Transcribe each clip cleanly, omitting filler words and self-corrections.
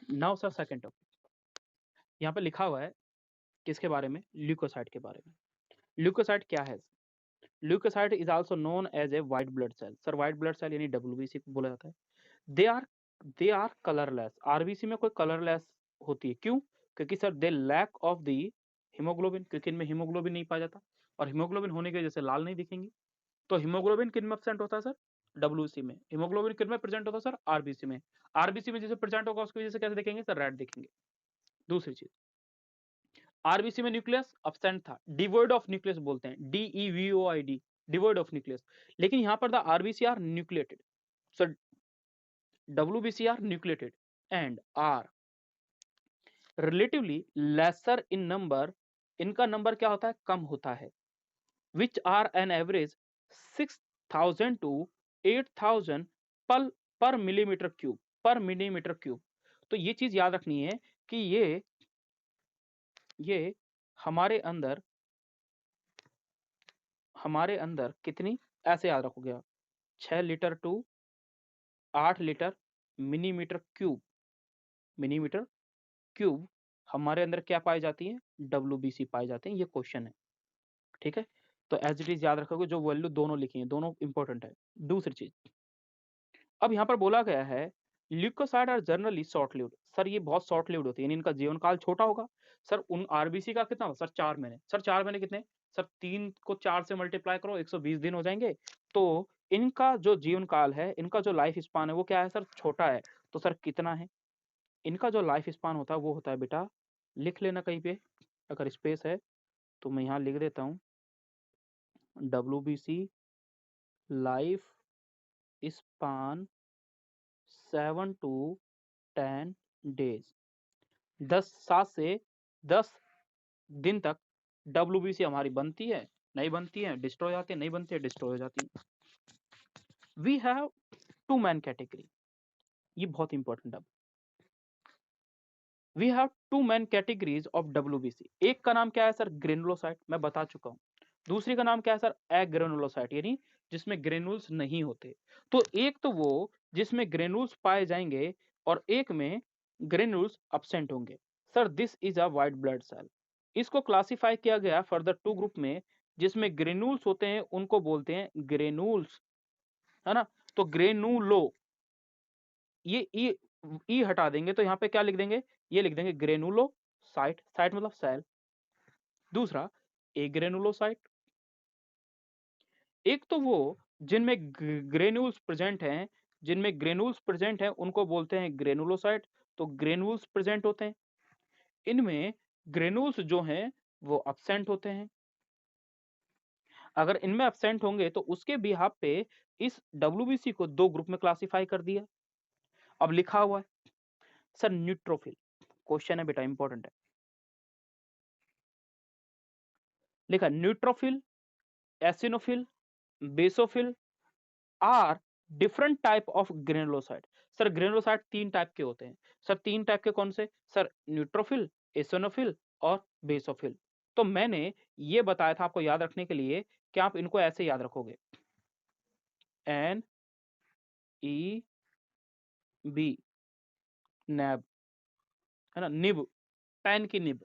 Now sir second topic, यहाँ पे लिखा हुआ है किसके बारे में, ल्यूकोसाइट के बारे में। ल्यूकोसाइट क्या है? Leucocyte is also known as a white blood cell. Sir white blood cell यानी डब्ल्यूबीसी को बोला जाता है। They are they are colourless. RBC में कोई कलरलेस होती है, क्यों? क्योंकि sir they lack of the haemoglobin, क्योंकि इनमें हीमोग्लोबिन नहीं पाया जाता, और हीमोग्लोबिन होने की वजह से लाल नहीं दिखेंगी। तो हीमोग्लोबिन किन में प्रेजेंट होता है सर? डब्ल्यूसी में। हीमोग्लोबिन किन में प्रेजेंट होता है सर? आरबीसी में। आरबीसी में जैसे प्रेजेंट होगा उसकी वजह से कैसे दिखेंगे सर? रेड दिखेंगे। दूसरी चीज, आरबीसी में न्यूक्लियस अब्सेंट था, डिवॉइड ऑफ न्यूक्लियस बोलते हैं, DEVOID, डिवॉइड ऑफ न्यूक्लियस। लेकिन यहां पर the RBC are nucleated, so WBC are nucleated and are relatively lesser in number. इनका नंबर क्या होता है? कम होता है। Which are an average 6000 to 8000 per millimetre cube, per millimetre cube. तो ये चीज याद रखनी है कि ये हमारे अंदर कितनी, ऐसे याद रखोगे आप, 6 litre to 8 litre millimetre cube, millimetre cube हमारे अंदर क्या पाई जाती है? WBC पाई जाते हैं। ये क्वेश्चन है, ठीक है? तो एज इट इज याद रखोगे, जो वैल्यू दोनों लिखी है दोनों इंपॉर्टेंट है। दूसरी चीज, अब यहाँ पर बोला गया है leucocyte are generally short lived. Sir ये बहुत शॉर्ट लिव्ड होती है, यानी इनका जीवन काल छोटा होगा। सर उन आरबीसी का कितना सर? 4 महीने। सर 4 महीने कितने सर? 3 को 4 से मल्टीप्लाई करो, 120 दिन हो जाएंगे। तो इनका जो जीवन काल है, इनका जो लाइफ स्पान है वो क्या है सर? छोटा है। तो सर कितना है इनका जो लाइफ स्पान होता है? वो होता है बेटा, लिख लेना कहीं पे अगर स्पेस है तो मैं यहाँ लिख देता हूँ, WBC life span 7 to 10 days. 7 से 10 दिन तक WBC हमारी बनती है, नहीं बनती है, डिस्ट्रॉय हो जाती है, नहीं बनती है, डिस्ट्रॉय हो जाती है। We have two main category, ये बहुत इंपॉर्टेंट है। We have two main categories of WBC। एक का नाम क्या है सर? ग्रेनुलोसाइट, मैं बता चुका हूं। दूसरी का नाम क्या है सर? एग्रेनुलोसाइट, यानी जिसमें ग्रेनुल्स नहीं होते। तो एक तो वो जिसमें ग्रेनुल्स पाए जाएंगे, और एक में ग्रेनुल्स अब्सेंट होंगे। Sir this is a white blood cell. इसको क्लासिफाई किया गया फर्दर 2 ग्रुप में। जिसमें ग्रेनुल्स होते हैं उनको बोलते हैं ग्रेनुल्स, है ना? तो ग्रेनुलो, ये ई हटा देंगे तो यहाँ पे क्या लिख देंगे? ये लिख देंगे ग्रेनुलोसाइट, साइट मतलब सेल। दूसरा एग्रेनुलोसाइट। एक तो वो जिनमें ग्रेन्यूल्स प्रेजेंट हैं, जिनमें ग्रेन्यूल्स प्रेजेंट हैं उनको बोलते हैं ग्रेनुलोसाइट। तो ग्रेन्यूल्स प्रेजेंट होते हैं, इनमें ग्रेन्यूल्स जो हैं वो अब्सेंट होते हैं। अगर इनमें अब्सेंट होंगे तो उसके बिहाफ पे इस WBC को 2 ग्रुप में क्लासिफाई कर दिया। अब लिखा हुआ है सर न्यूट्रोफिल, क्वेश्चन है बेटा, इंपॉर्टेंट है। लिखा neutrophil, eosinophil, basophil are different type of granulocyte. Sir granulocyte 3 type के होते हैं। सर 3 टाइप के कौन से? सर न्यूट्रोफिल, एसिनोफिल और बेसोफिल। तो मैंने ये बताया था आपको याद रखने के लिए कि आप इनको ऐसे याद रखोगे, NEB, नैब, है ना? निब, पेन की निब,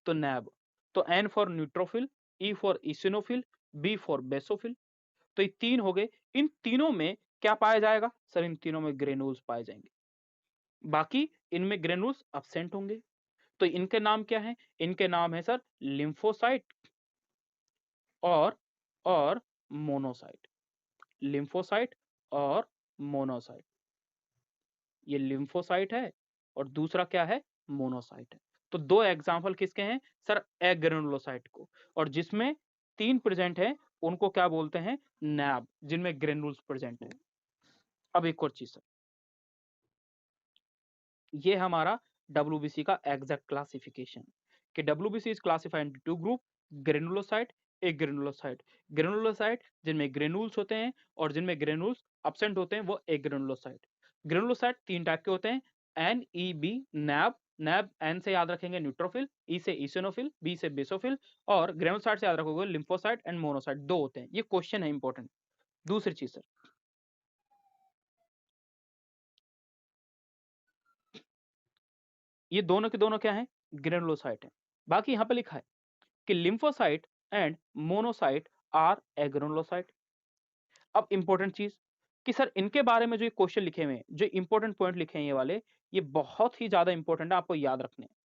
तो नैब। तो N for neutrophil, E for eosinophil, B for basophil. तो ये 3 हो गए। इन तीनों में क्या पाया जाएगा सर? इन तीनों में ग्रेनुल्स पाए जाएंगे, बाकी इनमें ग्रेनुल्स अब्सेंट होंगे। तो इनके नाम क्या है? इनके नाम है सर लिम्फोसाइट और मोनोसाइट। लिम्फोसाइट और मोनोसाइट, ये लिम्फोसाइट है और दूसरा क्या है? मोनोसाइट है। तो 2 एग्जांपल किसके हैं सर? एग्रेनुलोसाइट को। और जिसमें 3 प्रेजेंट है उनको क्या बोलते हैं? नैब, जिनमें ग्रेनुल्स प्रेजेंट है। अब एक और चीज सर, ये हमारा WBC का एग्जैक्ट क्लासिफिकेशन, कि WBC is classified into 2 group, granulocyte, agranulocyte. Granulocyte जिनमें ग्रेनुल्स होते हैं और जिनमें ग्रेनुल्स अब्सेंट होते हैं वो एग्रेनुलोसाइट। ग्रेनुलोसाइट 3 टाइप के होते हैं, NEB, नैब। नैब N से याद रखेंगे न्यूट्रोफिल, E से इसिनोफिल, B से बेसोफिल, और ग्रेनुलोसाइट से याद रखोगे लिम्फोसाइट एंड मोनोसाइट। 2 होते हैं। ये क्वेश्चन है इंपॉर्टेंट। दूसरी चीज सर, ये दोनों के दोनों क्या हैं? ग्रेनुलोसाइट हैं। बाकी यहाँ पे लिखा है कि lymphocyte and monocyte are agranulocyte. अब इंपॉर्टेंट चीज कि सर इनके बारे में जो ये क्वेश्चन लिखे हुए हैं, जो इंपॉर्टेंट पॉइंट लिखे हैं ये वाले, ये बहुत ही ज्यादा इंपॉर्टेंट है, आपको याद रखने हैं।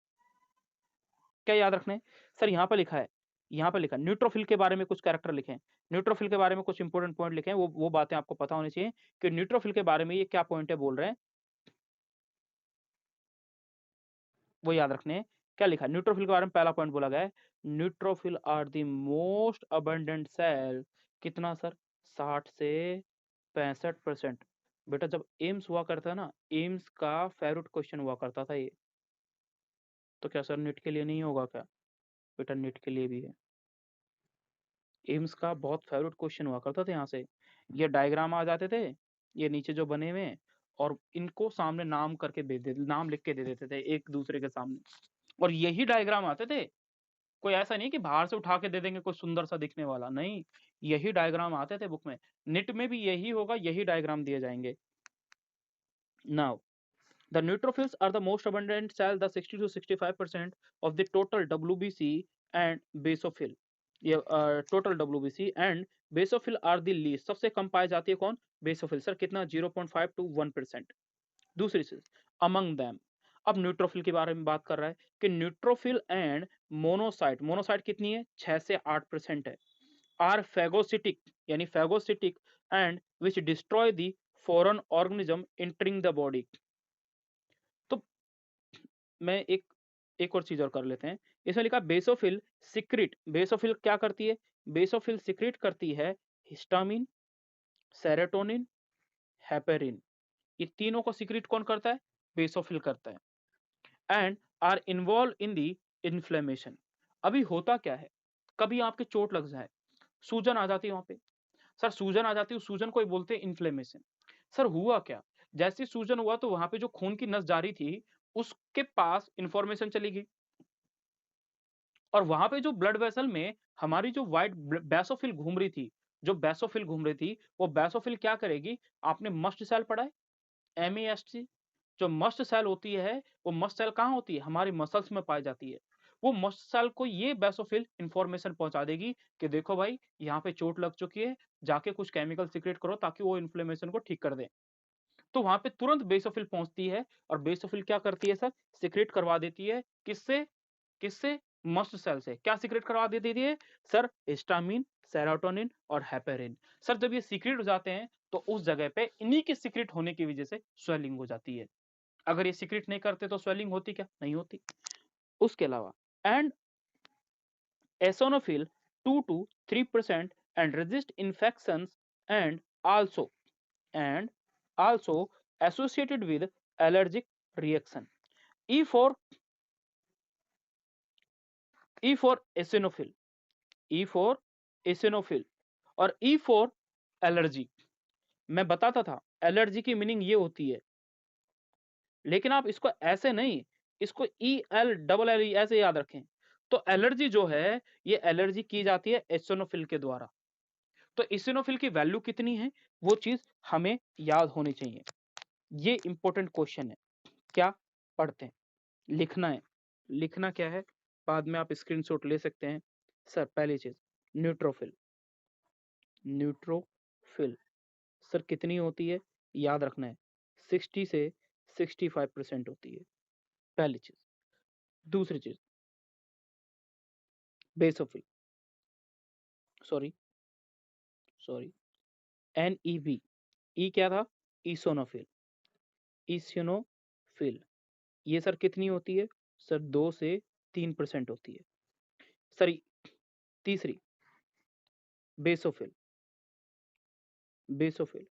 क्या याद रखने हैं? सर यहाँ पे लिखा है, यहाँ पे लिखा है न्यूट्रोफिल के बारे में कुछ कैरेक्टर लिखे हैं, न्यूट्रोफिल के बारे में कुछ इंपॉर्टेंट पॉइंट लिखे हैं, वो बातें आपको पता होनी चाहिए कि न्यूट्रोफिल के बारे में ये क्या पॉइंट है बोल रहे हैं, वो याद रखने हैं। क्या लिखा है न्यूट्रोफिल के बारे में? पहला पॉइंट बोला गया है neutrophil are the most abundant cell. कितना सर? 60 से 65%। बेटा जब एम्स हुआ करता है ना, एम्स का फेवरेट क्वेश्चन हुआ करता था ये, तो क्या सर नीट के लिए नहीं होगा क्या? बेटा नीट के लिए भी है, एम्स का बहुत फेवरेट क्वेश्चन हुआ करता था यहाँ से। ये डायग्राम आ जाते थे, ये नीचे जो बने हुए हैं, और इनको सामने नाम करके दे दे, नाम लिख के दे देते थे एक दूसरे के सामने, और यही डायग्राम आते थे। कोई ऐसा नहीं कि बाहर से उठा के दे देंगे कोई सुंदर सा दिखने वाला, नहीं, यही डायग्राम आते थे बुक में। निट में भी यही होगा, यही डायग्राम दिए जाएंगे। Now the neutrophils are the most abundant cell, the 60 to 65% of the total WBC and basophil। ये total WBC and basophil are the least, सबसे कम पाई जाती है कौन? बेसोफिल। सर कितना? 0.5 to 1%। दूसरी चीज अमंग दैम, अब न्यूट्रोफिल के बारे में बात कर रहा है कि न्यूट्रोफिल एंड मोनोसाइट, मोनोसाइट कितनी है? 6 से 8% है। आर फेगोसिटिक, यानी phagocytic and which destroy the foreign organism entering the body. तो मैं एक और चीज और कर लेते हैं। इसमें लिखा बेसोफिल सिक्रिट, बेसोफिल क्या करती है? बेसोफिल सिक्रिट करती है हिस्टामिन, सेरोटोनिन, हेपेरिन। ये तीनों को सिक्रिट कौन करता है? बेसोफिल करता है। And are involve in the inflammation. अभी होता क्या है, कभी आपके चोट लग जाए, सूजन आ जाती है वहां पे, सर सूजन आ जाती है, सूजन को ही बोलते हैं इन्फ्लेमेशन। सर हुआ क्या? जैसे ही सूजन हुआ तो वहां पे जो खून की नस जारी थी उसके पास इंफॉर्मेशन चली गई, और वहां पे जो ब्लड वेसल में हमारी जो व्हाइट बेसोफिल घूम रही थी, जो बेसोफिल घूम रही थी, वो बेसोफिल क्या करेगी? आपने मस्ट सेल पढ़ा है, MEST। जो मस्ट सेल होती है, वो मस्ट सेल कहाँ होती है? हमारी मसल्स में पाई जाती है। वो मस्ट सेल को ये बेसोफिल इंफॉर्मेशन पहुंचा देगी कि देखो भाई यहाँ पे चोट लग चुकी है, जाके कुछ केमिकल सीक्रेट करो ताकि वो इन्फ्लेमेशन को ठीक कर दे। तो वहां पे तुरंत बेसोफिल पहुंचती है, और बेसोफिल क्या करती है सर? सीक्रेट करवा देती है, किससे? किससे? मस्ट सेल से। क्या सीक्रेट करवा देती है सर? हिस्टामिन, सेरोटोनिन और हेपेरिन। सर जब ये सीक्रेट हो जाते हैं तो उस जगह पे इन्हीं के सीक्रेट होने की वजह से स्वेलिंग हो जाती है। अगर ये सीक्रेट नहीं करते तो स्वेलिंग होती क्या? नहीं होती। उसके अलावा and एसोनोफिल 2 to 3% and resist infections, and also and also associated with allergic reaction। E for eosinophil, E for eosinophil और E for एलर्जी। मैं बताता था एलर्जी की मीनिंग ये होती है, लेकिन आप इसको ऐसे नहीं, इसको ELLL ऐसे याद रखें। तो एलर्जी जो है, ये एलर्जी की जाती है एसिनोफिल के द्वारा। तो एसिनोफिल की वैल्यू कितनी है, वो चीज हमें याद होनी चाहिए। ये इंपॉर्टेंट क्वेश्चन है। क्या पढ़ते हैं? लिखना है। लिखना क्या है, बाद में आप स्क्रीनशॉट ले सकते हैं। सर पहली चीज न्यूट्रोफिल, न्यूट्रोफिल सर कितनी होती है? याद रखना है 60 से 65% होती है, पहली चीज। दूसरी चीज बेसोफिल, सॉरी सॉरी NEB, ई क्या था? इसोनोफिल, इसिनोफिल ये सर कितनी होती है? सर 2 से 3% होती है। सर तीसरी बेसोफिल, बेसोफिल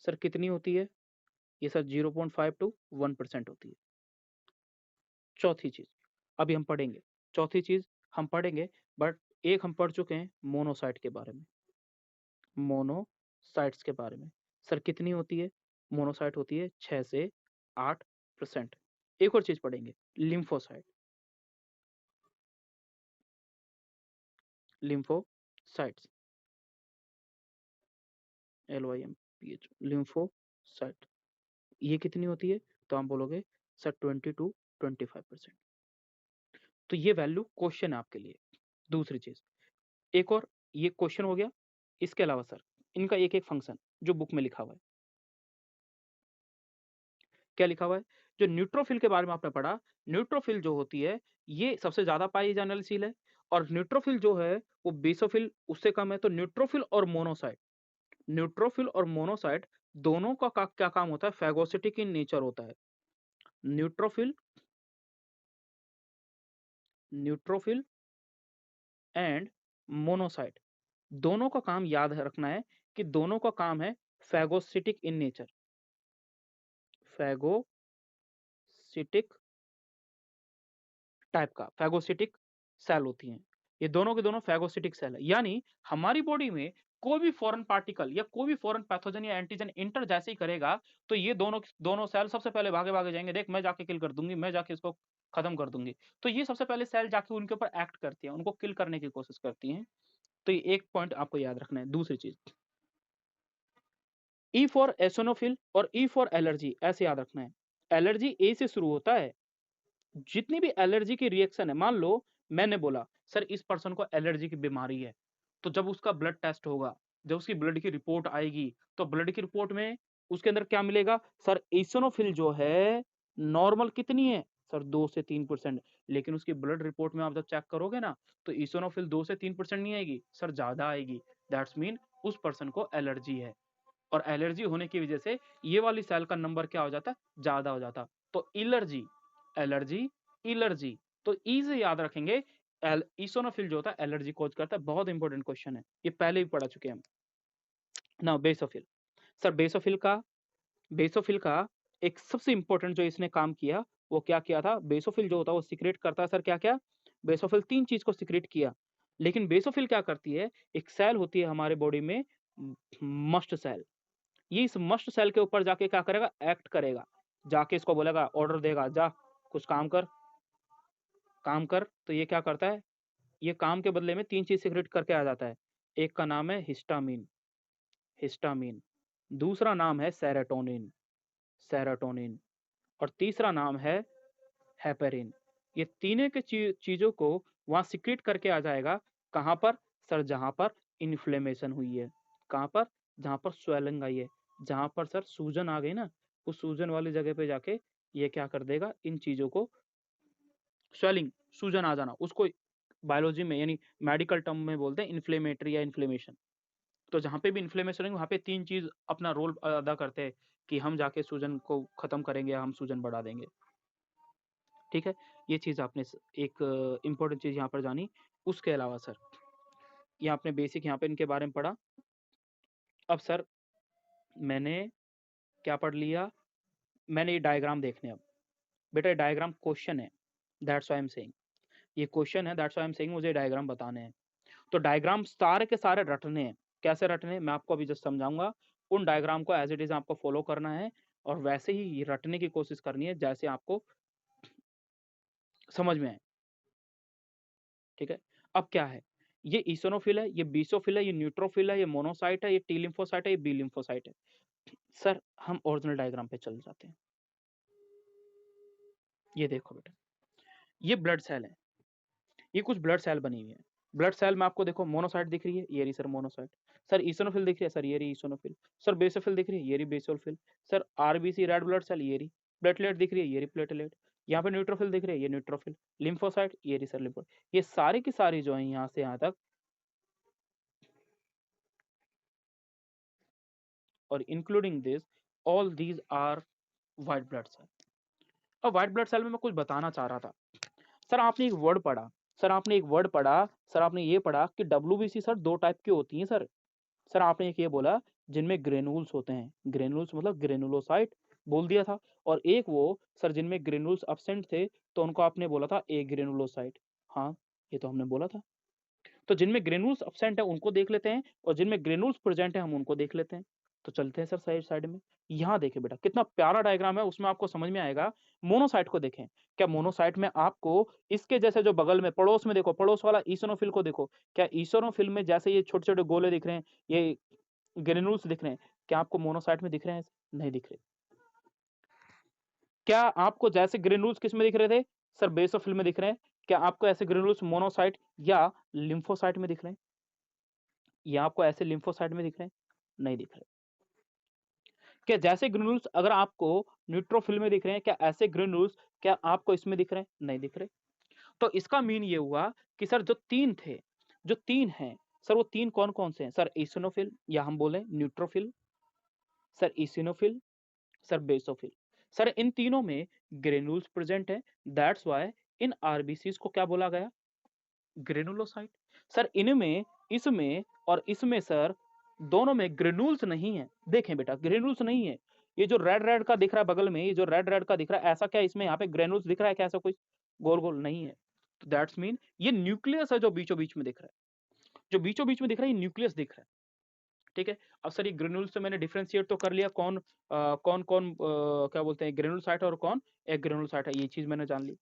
सर कितनी होती है? ये सर 0.5 to 1% होती है। चौथी चीज अभी हम पढ़ेंगे, चौथी चीज हम पढ़ेंगे, बट एक हम पढ़ चुके हैं मोनोसाइट के बारे में, मोनोसाइट्स के बारे में। सर कितनी होती है? मोनोसाइट होती है 6 से 8%। एक और चीज पढ़ेंगे लिम्फोसाइट, लिम्फोसाइट्स, LYMPH, लिम्फोसाइट ये कितनी होती है? तो आप बोलोगे सर 20 to 25%। तो ये वैल्यू क्वेश्चन है आपके लिए। दूसरी चीज, एक और ये क्वेश्चन हो गया। इसके अलावा सर इनका एक एक फंक्शन जो बुक में लिखा हुआ है, क्या लिखा हुआ है? जो न्यूट्रोफिल के बारे में आपने पढ़ा, न्यूट्रोफिल जो होती है ये सबसे ज्यादा पाई जाने वाली सील है, और न्यूट्रोफिल जो है वो बेसोफिल उससे कम है। तो न्यूट्रोफिल और मोनोसाइट, न्यूट्रोफिल और मोनोसाइट दोनों का क्या काम होता है? फैगोसिटिक इन नेचर होता है। न्यूट्रोफिल, न्यूट्रोफिल एंड मोनोसाइट दोनों का काम याद रखना है कि दोनों का काम है phagocytic in nature. Phagocytic type का फैगोसिटिक सेल होती हैं। ये दोनों के दोनों फैगोसिटिक सेल है, यानी हमारी बॉडी में कोई भी फॉरेन पार्टिकल या कोई भी फॉरेन पैथोजन या एंटीजन इंटर जैसे ही करेगा तो ये दोनों दोनों सेल सबसे पहले भागे भागे जाएंगे, देख मैं जाके किल कर दूंगी, मैं जाके इसको खत्म कर दूंगी। तो ये सबसे पहले सेल जाके उनके ऊपर एक्ट करती है, उनको किल करने की कोशिश करती हैं। तो ये एक पॉइंट आपको याद रखना है। दूसरी चीज, ई फॉर एसोनोफिल और ई फॉर एलर्जी ऐसे याद रखना है। एलर्जी ए से शुरू होता है। जितनी भी एलर्जी की रिएक्शन है, मान लो मैंने बोला सर इस पर्सन को एलर्जी की बीमारी है, तो जब उसका ब्लड टेस्ट होगा, जब उसकी ब्लड की रिपोर्ट आएगी, तो ब्लड की रिपोर्ट में उसके अंदर क्या मिलेगा? सर इसिनोफिल जो है नॉर्मल कितनी है? सर 2 से 3%। लेकिन उसकी ब्लड रिपोर्ट में आप जब चेक करोगे ना, तो इसिनोफिल 2 से 3% नहीं आएगी सर, ज्यादा आएगी। दैट्स मीन उस पर्सन को एलर्जी है, और एलर्जी होने की वजह से ये वाली सेल का नंबर क्या हो जाता है? ज्यादा हो जाता। तो एलर्जी, एलर्जी, एलर्जी, तो ई से याद रखेंगे। इसोनोफिल जो होता है एलर्जी कॉज करता है। बहुत इंपॉर्टेंट क्वेश्चन है, ये पहले भी पढ़ा चुके हैं हम। ना बेसोफिल, सर बेसोफिल का एक सबसे इंपॉर्टेंट जो इसने काम किया वो क्या किया था? बेसोफिल जो होता है वो सिक्रेट करता है सर क्या क्या? बेसोफिल 3 चीज को सिक्रेट किया। लेकिन बेसोफिल क्या करती है? एक सेल होती है हमारे बॉडी में, मस्ट सेल। ये इस मस्ट सेल के ऊपर जाके क्या करेगा? एक्ट करेगा, जाके इसको बोलेगा, ऑर्डर देगा, जा कुछ काम कर, काम कर। तो ये क्या करता है? ये काम के बदले में 3 चीज सिक्रेट करके आ जाता है। एक का नाम है हिस्टामिन, हिस्टामिन। दूसरा नाम है सेरोटोनिन, सेरोटोनिन। और तीसरा नाम है हेपेरिन। ये तीनों के चीजों को वहां सिक्रेट करके आ जाएगा। कहां पर? सर जहां पर इन्फ्लेमेशन हुई है। कहां पर? जहां पर स्वेलिंग आई है, जहां पर सर सूजन आ गई ना, उस सूजन वाली जगह पे जाके ये क्या कर देगा? इन चीजों को, स्वेलिंग, सूजन आ जाना, उसको बायोलॉजी में यानी मेडिकल टर्म में बोलते हैं इन्फ्लेमेटरी या इन्फ्लेमेशन। तो जहां पे भी इन्फ्लेमेशन है वहां पे 3 चीज अपना रोल अदा करते हैं कि हम जाके सूजन को खत्म करेंगे या हम सूजन बढ़ा देंगे। ठीक है, ये चीज आपने एक इंपॉर्टेंट चीज यहाँ पर जानी। उसके अलावा सर ये आपने बेसिक यहाँ पे इनके बारे में पढ़ा। अब सर मैंने क्या पढ़ लिया? मैंने ये डायग्राम देखने। अब बेटा डायग्राम क्वेश्चन है, that's why I am saying ये क्वेश्चन है, that's why I am saying मुझे डायग्राम बताने हैं। तो डायग्राम सारे के सारे रटने हैं। कैसे रटने हैं मैं आपको अभी जस्ट समझाऊंगा। उन डायग्राम को एज इट इज आपको फॉलो करना है, और वैसे ही रटने की कोशिश करनी है जैसे आपको समझ में आए। ठीक है, अब क्या है? ये ईसोनोफिल है, ये बीसोफिल है, ये न्यूट्रोफिल है, ये मोनोसाइट है, ये टी लिम्फोसाइट है, ये बी लिम्फोसाइट है। सर हम ओरिजिनल डायग्राम पे चल जाते हैं। ये देखो बेटा, ये ब्लड सेल है, ये कुछ ब्लड सेल बनी हुई है। ब्लड सेल में आपको देखो मोनोसाइट दिख रही है, ये रही सर मोनोसाइट। सर ईसोनोफिल दिख रही है, सर ये रही ईसोनोफिल। सर बेसोफिल दिख रही है, ये रही basophil. Sir RBC red blood cell, ये रही। प्लेटलेट दिख रही है, ये रही प्लेटलेट। यहाँ पे न्यूट्रोफिल दिख रही है, ये न्यूट्रोफिल। लिम्फोसाइट, ये रही सर लिम्फोसाइट। ये सारी की सारी जो है यहाँ से यहाँ तक, और including this, all these are white blood cell. अब व्हाइट ब्लड सेल में मैं कुछ बताना चाह रहा था। सर आपने एक वर्ड पढ़ा, सर आपने एक वर्ड पढ़ा, सर आपने ये पढ़ा कि डब्ल्यूबीसी सर 2 टाइप की होती हैं सर। सर आपने एक ये बोला जिनमें ग्रेनुल्स होते हैं, ग्रेनुल्स मतलब ग्रेनुलोसाइट बोल दिया था। और एक वो सर जिनमें ग्रेनुल्स एब्सेंट थे, तो उनको आपने बोला था ए ग्रेनुलोसाइट। हाँ, ये तो हमने बोला था। तो जिनमें ग्रेनुल्स एब्सेंट है उनको देख लेते हैं, और जिनमें ग्रेनुल्स प्रेजेंट है हम उनको देख लेते हैं। तो चलते हैं सर साइड साइड में। यहाँ देखिए बेटा कितना प्यारा डायग्राम है, उसमें आपको समझ में आएगा। मोनोसाइट को देखें, क्या मोनोसाइट में आपको इसके जैसे जो बगल में पड़ोस में देखो, पड़ोस वाला ईसोनोफिल को देखो, क्या ईसोनोफिल में जैसे ये छोटे छोटे गोले दिख रहे हैं, ये ग्रेनुल्स दिख रहे हैं, क्या आपको मोनोसाइट में दिख रहे हैं? नहीं दिख रहे। क्या आपको जैसे ग्रेन्यूल्स किस में दिख रहे थे? सर बेसोफिल में दिख रहे हैं। क्या आपको ऐसे ग्रेन्यूल्स मोनोसाइट या लिम्फोसाइट में दिख रहे हैं? या आपको ऐसे लिम्फोसाइट में दिख रहे हैं? नहीं दिख रहे। क्या जैसे ग्रेन्यूल्स अगर आपको न्यूट्रोफिल में दिख रहे हैं, क्या ऐसे ग्रेन्यूल्स क्या आपको इसमें दिख रहे हैं? नहीं दिख रहे। तो इसका मीन ये हुआ कि सर जो 3 थे, जो 3 हैं, सर वो 3 कौन-कौन से हैं? सर इसिनोफिल या हम बोलें neutrophil, sir eosinophil, sir basophil. Sir इन तीनों में ग्रेन्यूल्स प्रेजेंट है, दैट्स व्हाई इन आरबीसीज को क्या बोला गया? ग्रेनुलोसाइट। सर इनमें, इसमें और इसमें सर दोनों में ग्रेन्यूल्स नहीं है। देखें बेटा ग्रेन्यूल्स नहीं है। ये जो रेड-रेड का दिख रहा है बगल में, ये जो रेड-रेड का दिख रहा है, ऐसा क्या इसमें यहाँ पे ग्रेन्यूल्स दिख रहा है क्या ऐसा कुछ? गोल-गोल नहीं है। तो दैट्स मीन ये न्यूक्लियस है जो बीचों-बीच में दिख रहा है। जो बीचों-बीच में दिख रहा है ये न्यूक्लियस दिख रहा है। ठीक है? अब सर ये ग्रेन्यूल्स से मैंने डिफरेंशिएट तो कर लिया कौन-कौन क्या बोलते हैं ग्रेन्युलोसाइट और कौन एग्रेनुलोसाइट है, ये चीज़ मैंने जान ली।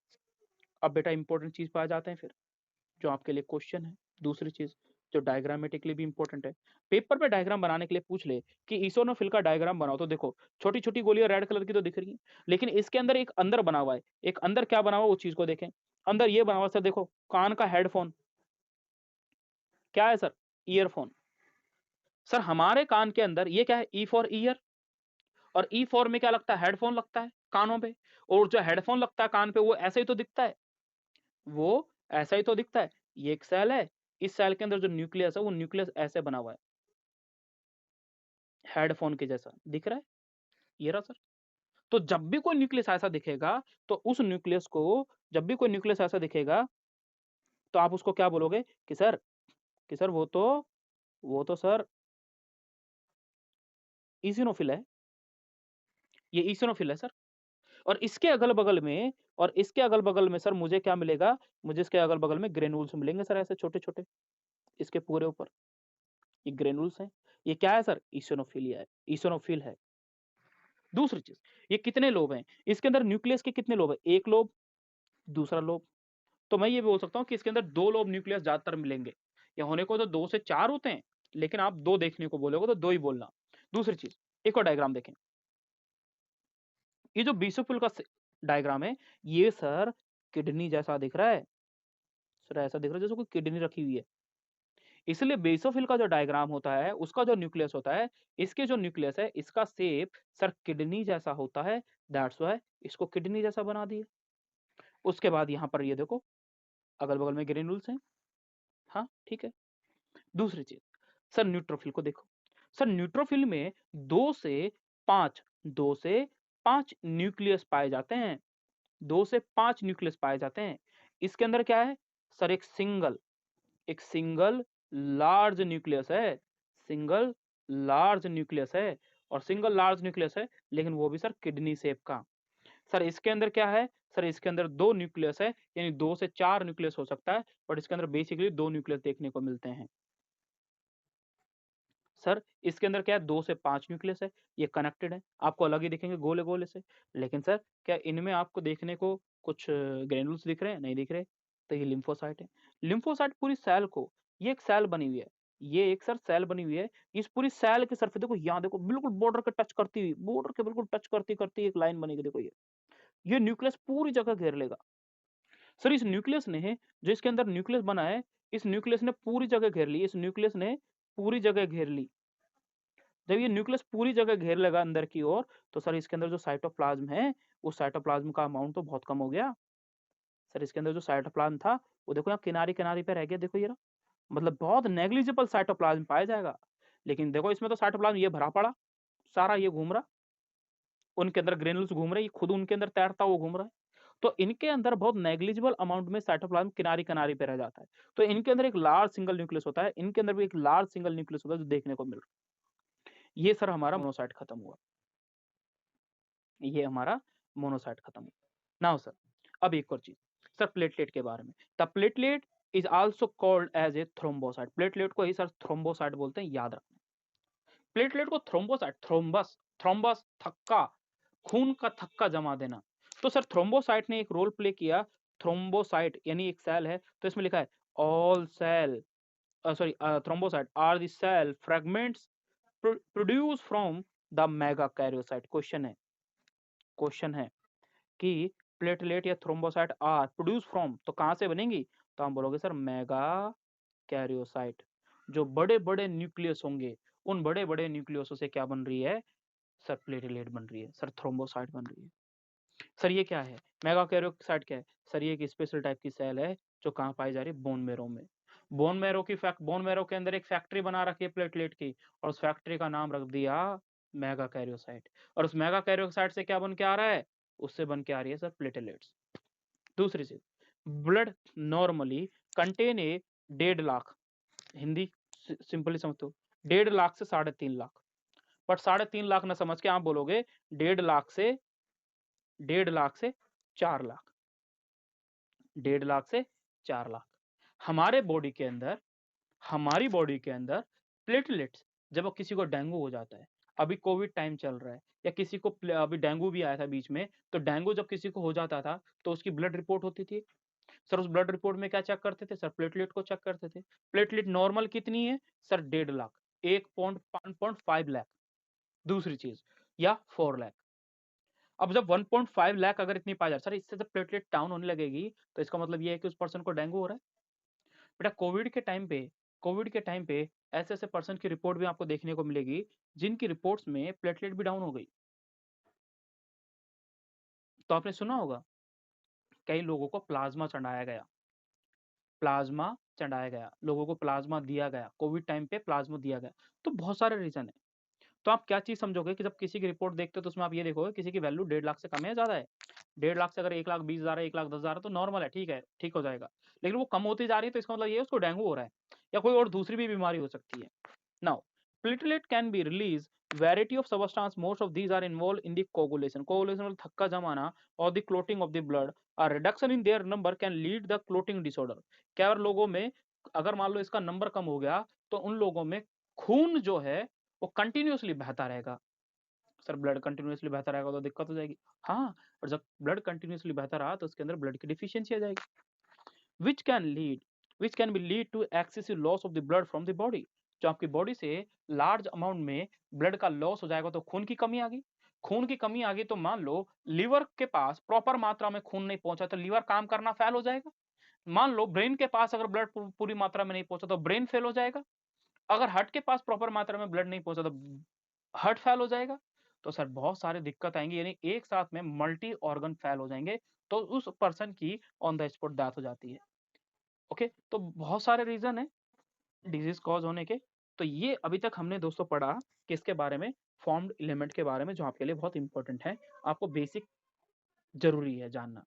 अब बेटा इंपॉर्टेंट चीज़ पे आ जाते हैं फिर, जो आपके लिए क्वेश्चन है। दूसरी चीज़ जो डायग्रामेटिकली भी इंपॉर्टेंट है। पेपर पे डायग्राम बनाने के लिए पूछ ले कि इओसिनोफिल का डायग्राम बनाओ तो देखो छोटी-छोटी गोलियाँ रेड कलर की तो दिख रही हैं, लेकिन इसके अंदर एक अंदर बना हुआ है। एक अंदर क्या बना हुआ है वो चीज़ को देखें। अंदर ये बना हुआ है सर देखो कान का हेडफ़ोन। क्या है सर? ईयरफ़ोन। सर हमारे कान के अंदर ये क्या है? ई फॉर ईयर और ई फॉर में क्या लगता है? हेडफ़ोन लगता है कानों पे और जो हेडफ़ोन लगता है कान पे वो ऐसे ही तो दिखता है। वो ऐसा ही तो दिखता है। ये एक सेल है, इस सेल के अंदर जो न्यूक्लियस है वो न्यूक्लियस ऐसे बना हुआ है। हेडफ़ोन के जैसा दिख रहा है? ये रहा सर। तो जब भी कोई न्यूक्लियस ऐसा दिखेगा, तो उस न्यूक्लियस को जब भी कोई न्यूक्लियस ऐसा दिखेगा, तो आप उसको क्या बोलोगे कि सर वो तो सर ईसिनोफिल है। ये ईसिनोफिल है सर। और इसके अगल-बगल में सर मुझे क्या मिलेगा? मुझे इसके अगल-बगल में ग्रेन्यूल्स मिलेंगे सर ऐसे छोटे-छोटे, इसके पूरे ऊपर। ये ग्रेन्यूल्स हैं। ये क्या है सर? ईसिनोफिलिया है, ईसिनोफिल है। दूसरी चीज़, ये कितने लोब हैं? इसके अंदर न्यूक्लियस के कितने लोब हैं? 1 लोब, दूसरा लोब। तो मैं ये बोल सकता हूँ कि इसके अंदर 2 लोब न्यूक्लियस ज़्यादातर मिलेंगे। या होने को तो 2 से 4 होते हैं, लेकिन आप 2 देखने को बोलोगे तो 2 ही बोलना। दूसरी चीज़, एक और डायग्राम देखें। ये जो बेसोफिल का डायग्राम है, ये सर किडनी जैसा दिख रहा है। सर ऐसा दिख रहा है जैसे कोई किडनी रखी हुई है। इसलिए बेसोफिल का जो डायग्राम होता है, उसका जो न्यूक्लियस होता है, इसके जो न्यूक्लियस है, इसका शेप सर किडनी जैसा होता है। दैट्स व्हाई इसको किडनी जैसा बना दिए। उसके बाद यहाँ पर ये देखो, अगल-बगल में ग्रेन्यूल्स हैं। हाँ, ठीक है। दूसरी चीज़, सर न्यूट्रोफिल को देखो। सर न्यूट्रोफिल में 2 से 5 न्यूक्लियस पाए जाते हैं। 2 से 5 न्यूक्लियस पाए जाते हैं। इसके अंदर क्या है? सर एक सिंगल लार्ज न्यूक्लियस है। सिंगल लार्ज न्यूक्लियस है और सिंगल लार्ज न्यूक्लियस है, लेकिन वो भी सर किडनी शेप का। सर इसके अंदर क्या है? सर इसके अंदर 2 न्यूक्लियस है, यानी 2 से 4 न्यूक्लियस हो सकता है, बट इसके अंदर बेसिकली 2 न्यूक्लियस देखने को मिलते हैं। सर इसके अंदर क्या है 2 से 5 न्यूक्लियस है, ये कनेक्टेड है, आपको अलग ही दिखेंगे गोले-गोले से। लेकिन सर क्या इनमें आपको देखने को कुछ ग्रैन्युल्स दिख रहे हैं? नहीं दिख रहे, तो ये लिम्फोसाइट है। लिम्फोसाइट पूरी सेल को ये एक सेल बनी हुई है, ये एक सर सेल बनी हुई है, इस पूरी सेल के सरफेस देखो यहाँ देखो बिल्कुल बॉर्डर के टच करती हुई, बॉर्डर के बिल्कुल टच करती-करती एक लाइन बनेगी देखो ये न्यूक्लियस पूरी जगह घेर लेगा। सर इस न्यूक्लियस ने जो इसके अंदर न्यूक्लियस बना है, इस न्यूक्लियस ने पूरी जगह घेर ली, इस न्यूक्लियस ने पूरी जगह घेर ली। जब ये न्यूक्लियस पूरी जगह घेर लेगा अंदर की ओर, तो सर इसके अंदर जो साइटोप्लाज़्म है, उस साइटोप्लाज़्म का अमाउंट तो बहुत कम हो गया। सर इसके अंदर जो साइटोप्लाज़्म था, वो देखो यहाँ किनारे-किनारे पे रह गया, देखो ये रहा। मतलब बहुत नेग्लिजिबल साइटोप्लाज़्म पाया जाएगा। लेकिन देखो इसमें तो साइटोप्लाज़्म ये भरा पड़ा, सारा ये घूम रहा, उनके अंदर ग्रेन्युल्स घूम रहे, ये खुद उनके अंदर तैरता हुआ घूम रहा है। तो इनके अंदर बहुत नेग्लिजिबल अमाउंट में साइटोप्लाज़्म किनारे-किनारे पे रह जाता है। तो इनके अंदर एक लार्ज सिंगल न्यूक्लियस होता है, इनके अंदर भी एक लार्ज सिंगल न्यूक्लियस होता है, जो देखने को मिल रहा है। ये सर हमारा मोनोसाइट खत्म हुआ। ये हमारा मोनोसाइट खत्म हुआ। नाउ सर, अब एक और चीज़, सर प्लेटलेट के बारे में। The platelet is also called as a thrombocyte. Platelet को ही सर थ्रोम्बोसाइट बोलते हैं, याद रखना। प्लेटलेट को थ्रोम्बोसाइट, थ्रोम्बस थक्का, खून का थक्का जमा देना। तो सर थ्रोम्बोसाइट ने एक रोल प्ले किया। थ्रोम्बोसाइट यानी एक सेल है, तो इसमें लिखा है all cell thrombocyte are the cell fragments produce from the megakaryocyte. Question है कि प्लेटलेट या थ्रोम्बोसाइट आर प्रोड्यूस फ्रॉम, तो कहाँ से बनेंगी? तो हम बोलोगे सर मेगा कैरियोसाइट। जो बड़े बड़े न्यूक्लियस होंगे उन बड़े बड़े न्यूक्लियसों से क्या बन रही है? सर प्लेटलेट बन रही है, सर थ्रोम्बोसाइट बन रही है। सर ये क्या है? मेगा कैरियोसाइट क्या है? सर ये एक स्पेशल टाइप की सेल है जो कहाँ पाई जा रही है? बोन मैरो में। बोन मैरो के अंदर एक फैक्ट्री बना रखी है प्लेटलेट की, और उस फैक्ट्री का नाम रख दिया मेगा कैरियोसाइट। और उस मेगा कैरियोसाइट से क्या बन के आ रहा है? उससे बन के आ रही है सर प्लेटलेट्स। दूसरी चीज, blood normally contain a 1.5 lakh, Hindi simply समझते हो, 1.5 लाख से 3.5 लाख। बट 3.5 लाख ना समझ के आप बोलोगे 1.5 लाख से 4 लाख, 1.5 लाख से 4 लाख। हमारे बॉडी के अंदर हमारी बॉडी के अंदर प्लेटलेट्स, जब किसी को डेंगू हो जाता है, अभी कोविड टाइम चल रहा है, या किसी को अभी डेंगू भी आया था बीच में, तो डेंगू जब किसी को हो जाता था तो उसकी ब्लड रिपोर्ट होती थी। सर उस ब्लड रिपोर्ट में क्या चेक करते थे? सर प्लेटलेट को चेक करते थे। प्लेटलेट नॉर्मल कितनी है? सर 1.5 लाख, 1.5 लाख। दूसरी चीज, या 4 लाख। अब जब 1.5 लाख अगर इतनी पाई जाए, सर इससे जब प्लेटलेट डाउन होने लगेगी तो इसका मतलब ये है कि उस पर्सन को डेंगू हो रहा है। बेटा कोविड के टाइम पे ऐसे ऐसे पर्सन की रिपोर्ट भी आपको देखने को मिलेगी जिनकी रिपोर्ट्स में प्लेटलेट भी डाउन हो गई। तो आपने सुना होगा कई लोगों को प्लाज्मा चढ़ाया गया, लोगों को प्लाज्मा दिया गया, कोविड टाइम पे प्लाज्मा दिया गया। तो बहुत सारे रीजन है। तो आप क्या चीज समझोगे कि जब किसी की रिपोर्ट देखते हो तो उसमें आप ये देखोगे किसी की वैल्यू 1.5 लाख से कम है, ज्यादा है? 1.5 लाख से अगर 1,20,000 है, 1,10,000 है तो नॉर्मल है, ठीक है, ठीक हो जाएगा। लेकिन वो कम होती जा रही है तो इसका मतलब ये है उसको डेंगू हो रहा है, या कोई और दूसरी भी बीमारी हो सकती है। Now platelet can be released variety of substance, most of these are involved in the coagulation मतलब थक्का जमाना, और the clotting of the blood, a reduction in their number can lead the clotting disorder। क्या लोगों में अगर मान लो इसका नंबर कम हो गया तो उन लोगों में खून जो है वो कंटिन्यूसली बहता रहेगा। सर ब्लड कंटिन्यूसली बहता रहेगा तो दिक्कत हो जाएगी। हाँ, और जब ब्लड कंटिन्यूसली बहता रहा तो उसके अंदर ब्लड की डिफिशियंसी आ जाएगी, which can lead which can be lead to excessive loss of the blood from the body। जो आपकी बॉडी से लार्ज अमाउंट में ब्लड का लॉस हो जाएगा तो खून की कमी आ गई। खून की कमी आ गई तो मान लो लीवर के पास प्रॉपर मात्रा में खून नहीं पहुंचा तो लीवर काम करना फेल हो जाएगा। मान लो ब्रेन के पास अगर ब्लड पूरी मात्रा में नहीं पहुंचा तो ब्रेन फेल हो जाएगा। अगर हार्ट के पास प्रॉपर मात्रा में ब्लड नहीं पहुंचा तो हार्ट फेल हो जाएगा। तो सर बहुत सारी दिक्कत आएंगी, यानी एक साथ में मल्टी ऑर्गन फेल हो जाएंगे, तो उस पर्सन की ऑन द स्पॉट डेथ हो जाती है। ओके, तो बहुत सारे रीजन है डिजीज कॉज होने के। तो ये अभी तक हमने दोस्तों पढ़ा किसके बारे में? फॉर्म्ड एलिमेंट के बारे में, जो आपके लिए बहुत इंपॉर्टेंट है, आपको बेसिक जरूरी है जानना।